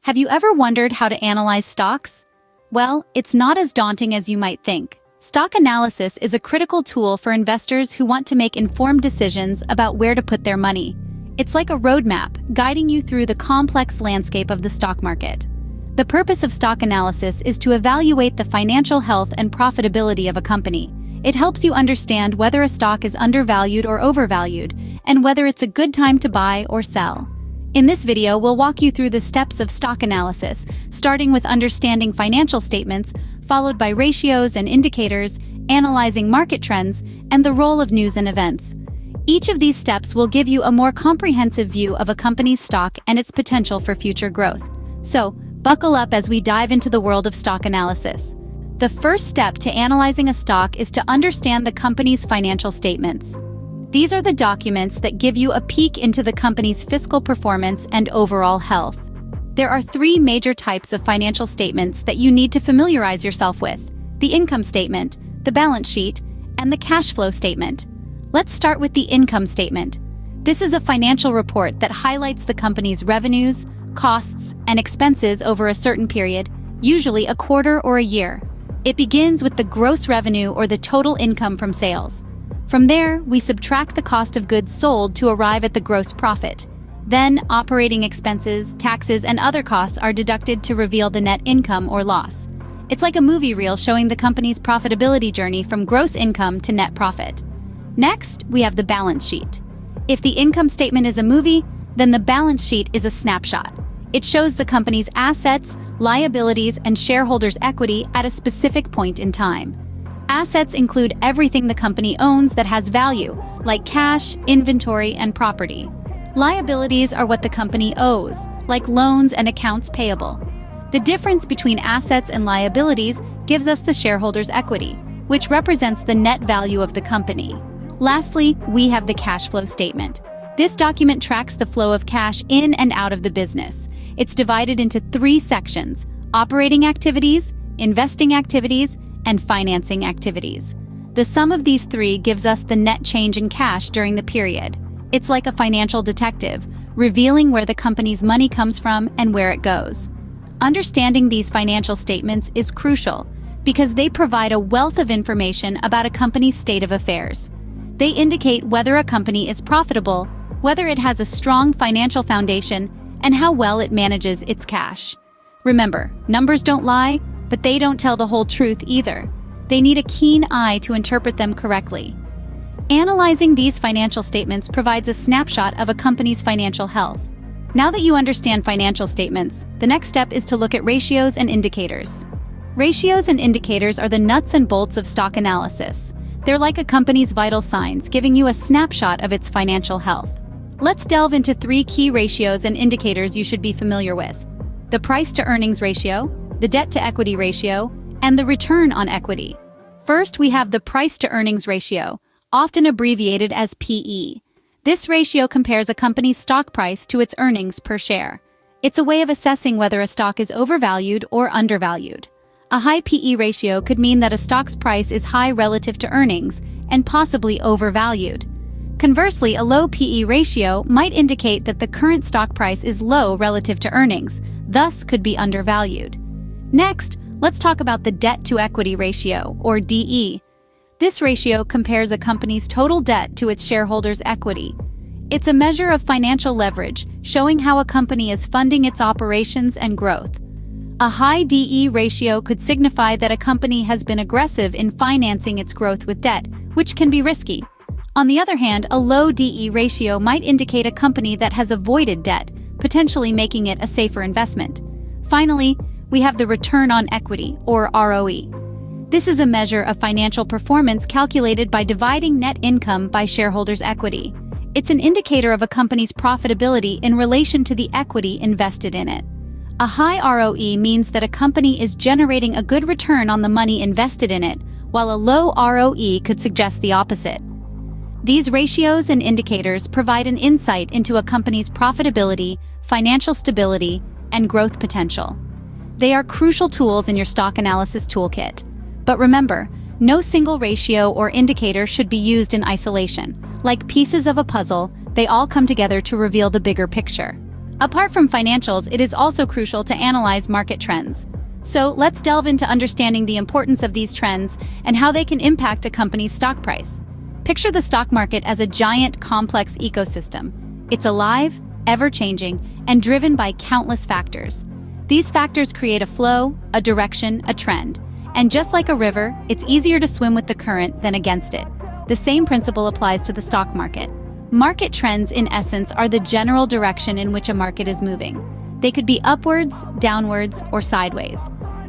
Have you ever wondered how to analyze stocks? Well, it's not as daunting as you might think. Stock analysis is a critical tool for investors who want to make informed decisions about where to put their money. It's like a roadmap, guiding you through the complex landscape of the stock market. The purpose of stock analysis is to evaluate the financial health and profitability of a company. It helps you understand whether a stock is undervalued or overvalued, and whether it's a good time to buy or sell. In this video, we'll walk you through the steps of stock analysis, starting with understanding financial statements, followed by ratios and indicators, analyzing market trends, and the role of news and events. Each of these steps will give you a more comprehensive view of a company's stock and its potential for future growth. So, buckle up as we dive into the world of stock analysis. The first step to analyzing a stock is to understand the company's financial statements. These are the documents that give you a peek into the company's fiscal performance and overall health. There are three major types of financial statements that you need to familiarize yourself with: the income statement, the balance sheet, and the cash flow statement. Let's start with the income statement. This is a financial report that highlights the company's revenues, costs, and expenses over a certain period, usually a quarter or a year. It begins with the gross revenue or the total income from sales. From there, we subtract the cost of goods sold to arrive at the gross profit. Then, operating expenses, taxes, and other costs are deducted to reveal the net income or loss. It's like a movie reel showing the company's profitability journey from gross income to net profit. Next, we have the balance sheet. If the income statement is a movie, then the balance sheet is a snapshot. It shows the company's assets, liabilities, and shareholders' equity at a specific point in time. Assets include everything the company owns that has value, like cash, inventory, and property. Liabilities are what the company owes, like loans and accounts payable. The difference between assets and liabilities gives us the shareholders' equity, which represents the net value of the company. Lastly, we have the cash flow statement. This document tracks the flow of cash in and out of the business. It's divided into three sections: operating activities, investing activities, and financing activities. The sum of these three gives us the net change in cash during the period. It's like a financial detective, revealing where the company's money comes from and where it goes. Understanding these financial statements is crucial because they provide a wealth of information about a company's state of affairs. They indicate whether a company is profitable, whether it has a strong financial foundation, and how well it manages its cash. Remember, numbers don't lie, but they don't tell the whole truth either. They need a keen eye to interpret them correctly. Analyzing these financial statements provides a snapshot of a company's financial health. Now that you understand financial statements, the next step is to look at ratios and indicators. Ratios and indicators are the nuts and bolts of stock analysis. They're like a company's vital signs, giving you a snapshot of its financial health. Let's delve into three key ratios and indicators you should be familiar with: the price-to-earnings ratio, the debt-to-equity ratio, and the return on equity. First, we have the price-to-earnings ratio, often abbreviated as PE. This ratio compares a company's stock price to its earnings per share. It's a way of assessing whether a stock is overvalued or undervalued. A high PE ratio could mean that a stock's price is high relative to earnings and possibly overvalued. Conversely, a low PE ratio might indicate that the current stock price is low relative to earnings, thus could be undervalued. Next, let's talk about the debt-to-equity ratio, or DE. This ratio compares a company's total debt to its shareholders' equity. It's a measure of financial leverage, showing how a company is funding its operations and growth. A high DE ratio could signify that a company has been aggressive in financing its growth with debt, which can be risky. On the other hand, a low DE ratio might indicate a company that has avoided debt, potentially making it a safer investment. Finally, we have the return on equity, or ROE. This is a measure of financial performance calculated by dividing net income by shareholders' equity. It's an indicator of a company's profitability in relation to the equity invested in it. A high ROE means that a company is generating a good return on the money invested in it, while a low ROE could suggest the opposite. These ratios and indicators provide an insight into a company's profitability, financial stability, and growth potential. They are crucial tools in your stock analysis toolkit. But remember, no single ratio or indicator should be used in isolation. Like pieces of a puzzle, they all come together to reveal the bigger picture. Apart from financials, it is also crucial to analyze market trends. So let's delve into understanding the importance of these trends and how they can impact a company's stock price. Picture the stock market as a giant, complex ecosystem. It's alive, ever-changing, and driven by countless factors. These factors create a flow, a direction, a trend. And just like a river, it's easier to swim with the current than against it. The same principle applies to the stock market. Market trends, in essence, are the general direction in which a market is moving. They could be upwards, downwards, or sideways.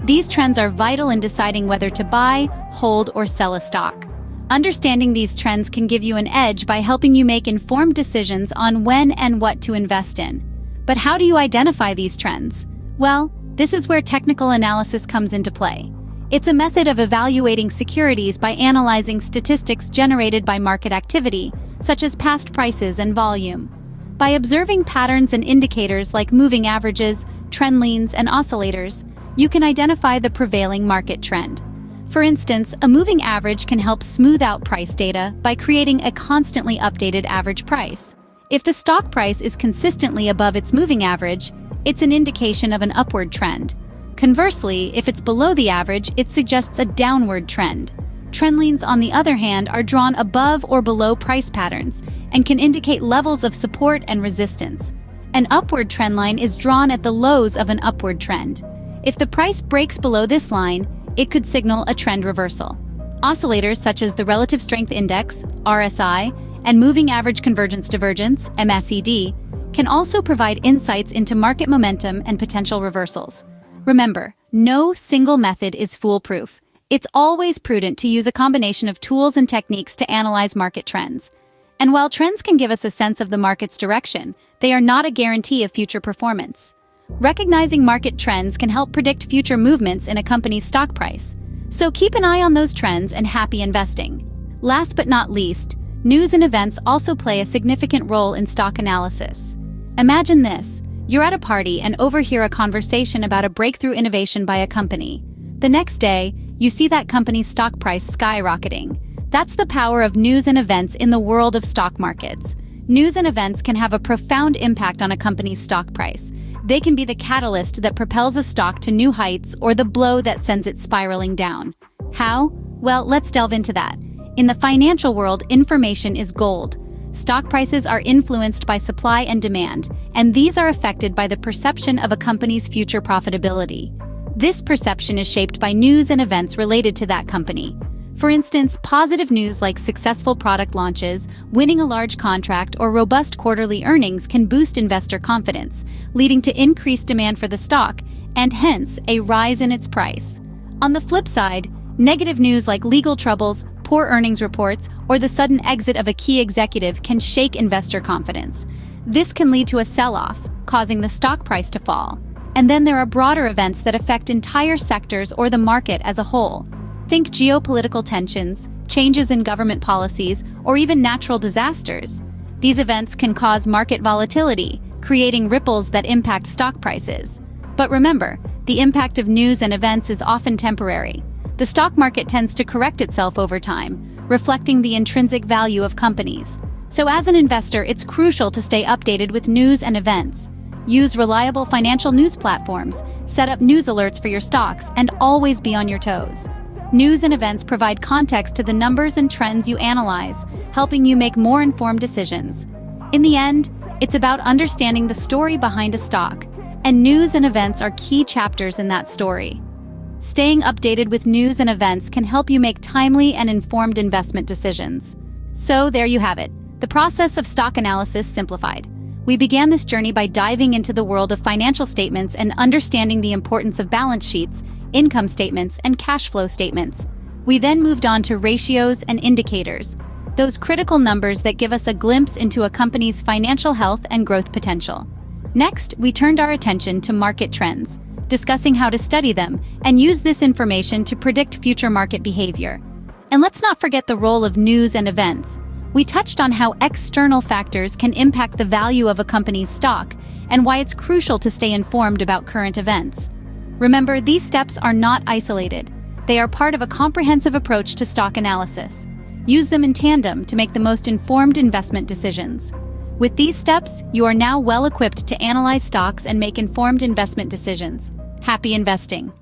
These trends are vital in deciding whether to buy, hold, or sell a stock. Understanding these trends can give you an edge by helping you make informed decisions on when and what to invest in. But how do you identify these trends? Well, this is where technical analysis comes into play. It's a method of evaluating securities by analyzing statistics generated by market activity, such as past prices and volume. By observing patterns and indicators like moving averages, trend lines, and oscillators, you can identify the prevailing market trend. For instance, a moving average can help smooth out price data by creating a constantly updated average price. If the stock price is consistently above its moving average, it's an indication of an upward trend. Conversely, if it's below the average, it suggests a downward trend. Trend lines, on the other hand, are drawn above or below price patterns and can indicate levels of support and resistance. An upward trend line is drawn at the lows of an upward trend. If the price breaks below this line, it could signal a trend reversal. Oscillators such as the Relative Strength Index, RSI, and Moving Average Convergence Divergence, MACD, can also provide insights into market momentum and potential reversals. Remember, no single method is foolproof. It's always prudent to use a combination of tools and techniques to analyze market trends. And while trends can give us a sense of the market's direction, they are not a guarantee of future performance. Recognizing market trends can help predict future movements in a company's stock price. So keep an eye on those trends and happy investing. Last but not least, news and events also play a significant role in stock analysis. Imagine this. You're at a party and overhear a conversation about a breakthrough innovation by a company. The next day, you see that company's stock price skyrocketing. That's the power of news and events in the world of stock markets. News and events can have a profound impact on a company's stock price. They can be the catalyst that propels a stock to new heights or the blow that sends it spiraling down. How? Well, let's delve into that. In the financial world, information is gold. Stock prices are influenced by supply and demand, and these are affected by the perception of a company's future profitability. This perception is shaped by news and events related to that company. For instance, positive news like successful product launches, winning a large contract, or robust quarterly earnings can boost investor confidence, leading to increased demand for the stock and hence a rise in its price. On the flip side, negative news like legal troubles, poor earnings reports, or the sudden exit of a key executive can shake investor confidence. This can lead to a sell-off, causing the stock price to fall. And then there are broader events that affect entire sectors or the market as a whole. Think geopolitical tensions, changes in government policies, or even natural disasters. These events can cause market volatility, creating ripples that impact stock prices. But remember, the impact of news and events is often temporary. The stock market tends to correct itself over time, reflecting the intrinsic value of companies. So as an investor, it's crucial to stay updated with news and events. Use reliable financial news platforms, set up news alerts for your stocks, and always be on your toes. News and events provide context to the numbers and trends you analyze, helping you make more informed decisions. In the end, it's about understanding the story behind a stock, and news and events are key chapters in that story. Staying updated with news and events can help you make timely and informed investment decisions. So there you have it, the process of stock analysis simplified. We began this journey by diving into the world of financial statements and understanding the importance of balance sheets, income statements, and cash flow statements. We then moved on to ratios and indicators, those critical numbers that give us a glimpse into a company's financial health and growth potential. Next, we turned our attention to market trends, discussing how to study them and use this information to predict future market behavior. And let's not forget the role of news and events. We touched on how external factors can impact the value of a company's stock and why it's crucial to stay informed about current events. Remember, these steps are not isolated. They are part of a comprehensive approach to stock analysis. Use them in tandem to make the most informed investment decisions. With these steps, you are now well equipped to analyze stocks and make informed investment decisions. Happy investing!